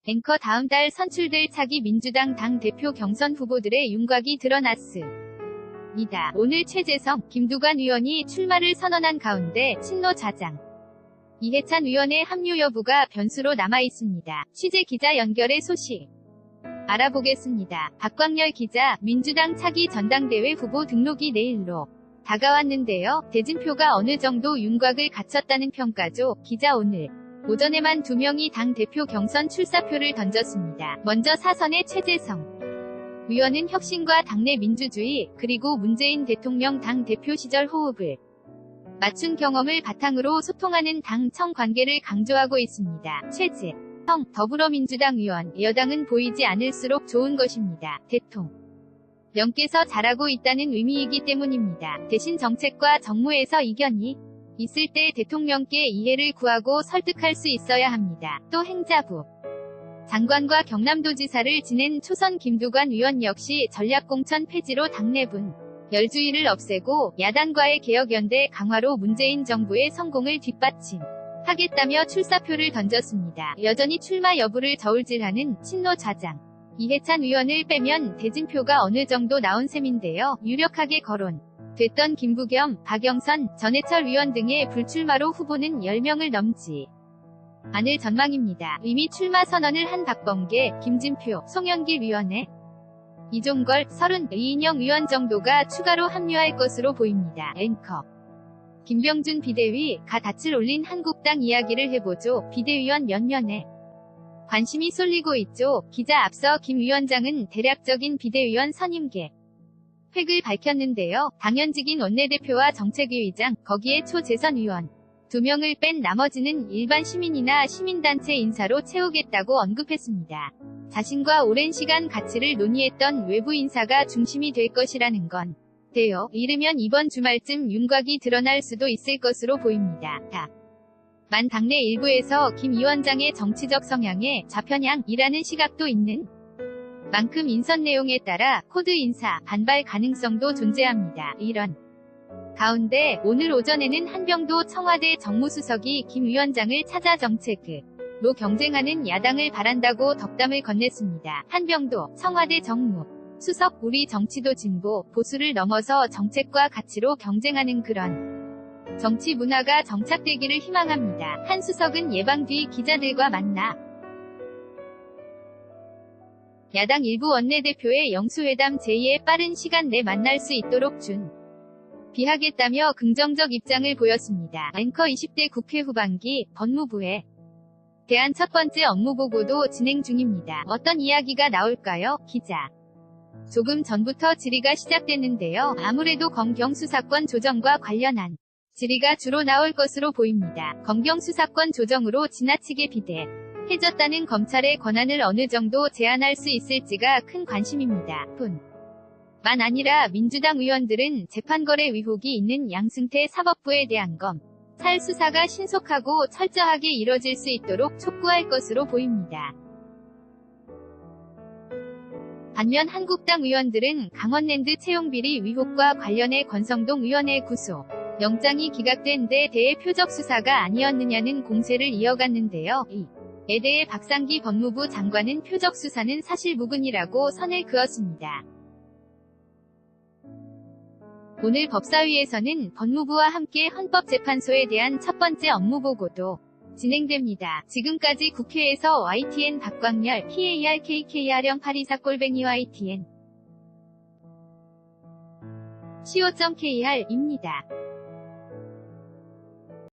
앵커 다음 달 선출될 차기 민주당 당대표 경선 후보들의 윤곽이 드러났습니다. 오늘 최재성, 김두관 의원이 출마를 선언한 가운데 친노 좌장 이해찬 의원의 합류 여부가 변수로 남아있습니다. 취재 기자 연결해 소식 알아보겠습니다. 박광렬 기자, 민주당 차기 전당대회 후보 등록이 내일로 다가왔는데요. 대진표가 어느 정도 윤곽을 갖췄다는 평가죠. 기자 오늘 오전에만 2명이 당대표 경선 출사표를 던졌습니다. 먼저 사선의 최재성 의원은 혁신과 당내 민주주의, 그리고 문재인 대통령 당대표 시절 호흡을 맞춘 경험을 바탕으로 소통하는 당청 관계를 강조하고 있습니다. 최재성 더불어민주당 의원, 여당은 보이지 않을수록 좋은 것입니다. 대통령께서 잘하고 있다는 의미이기 때문입니다. 대신 정책과 정무에서 이견이 있을 때 대통령께 이해를 구하고 설득할 수 있어야 합니다. 또 행자부 장관과 경남도지사를 지낸 초선 김두관 의원 역시 전략공천 폐지로 당내분 열주의를 없애고 야당과의 개혁연대 강화로 문재인 정부의 성공을 뒷받침하겠다며 출사표를 던졌습니다. 여전히 출마 여부를 저울질하는 친노 좌장 이해찬 의원을 빼면 대진표가 어느 정도 나온 셈인데요. 유력하게 거론됐던 김부겸, 박영선, 전해철 의원 등의 불출마로 후보는 10명을 넘지 않을 전망입니다. 이미 출마 선언을 한 박범계, 김진표, 송영길 위원회, 이종걸, 이인영 의원 정도가 추가로 합류할 것으로 보입니다. 앵커 김병준 비대위, 가 닻을 올린 한국당 이야기를 해보죠. 비대위원 몇 면에 관심이 쏠리고 있죠. 기자 앞서 김 위원장은 대략적인 비대위원 선임 계획을 밝혔는데요. 당연직인 원내대표와 정책위의장, 거기에 초재선 의원 2명을 뺀 나머지는 일반 시민이나 시민단체 인사로 채우겠다고 언급했습니다. 자신과 오랜 시간 가치를 논의했던 외부 인사가 중심이 될 것이라는 건데요. 이르면 이번 주말쯤 윤곽이 드러날 수도 있을 것으로 보입니다. 다만 당내 일부에서 김 위원장의 정치적 성향에 좌편향이라는 시각도 있는 만큼 인선 내용에 따라 코드 인사 반발 가능성도 존재합니다. 이런 가운데 오늘 오전에는 한병도 청와대 정무수석이 김 위원장을 찾아 정책으로 경쟁하는 야당을 바란다고 덕담을 건넸습니다. 한병도 청와대 정무수석 우리 정치도 진보, 보수를 넘어서 정책과 가치로 경쟁하는 그런 정치 문화가 정착되기를 희망합니다. 한 수석은 예방 뒤 기자들과 만나 야당 일부 원내대표의 영수회담 제의에 빠른 시간 내 만날 수 있도록 비하겠다며 긍정적 입장을 보였습니다. 앵커 20대 국회 후반기 법무부에 대한 첫 번째 업무보고도 진행 중입니다. 어떤 이야기가 나올까요? 기자 조금 전부터 질의가 시작됐는데요. 아무래도 검경 수사권 조정과 관련한 질의가 주로 나올 것으로 보입니다. 검경 수사권 조정으로 지나치게 비대해졌다는 검찰의 권한을 어느 정도 제한할 수 있을지가 큰 관심입니다. 만 아니라 민주당 의원들은 재판거래 의혹이 있는 양승태 사법부에 대한 검찰 수사가 신속하고 철저하게 이뤄질 수 있도록 촉구할 것으로 보입니다. 반면 한국당 의원들은 강원랜드 채용비리 의혹과 관련해 권성동 의원의 구속 영장이 기각된 데 대해 표적 수사가 아니었느냐는 공세를 이어갔는데요. 이에 대해 박상기 법무부 장관은 표적 수사는 사실무근이라고 선을 그었습니다. 오늘 법사위에서는 법무부와 함께 헌법재판소에 대한 첫 번째 업무보고도 진행됩니다. 지금까지 국회에서 YTN 박광렬, PARKKR0824 YTN co.kr입니다.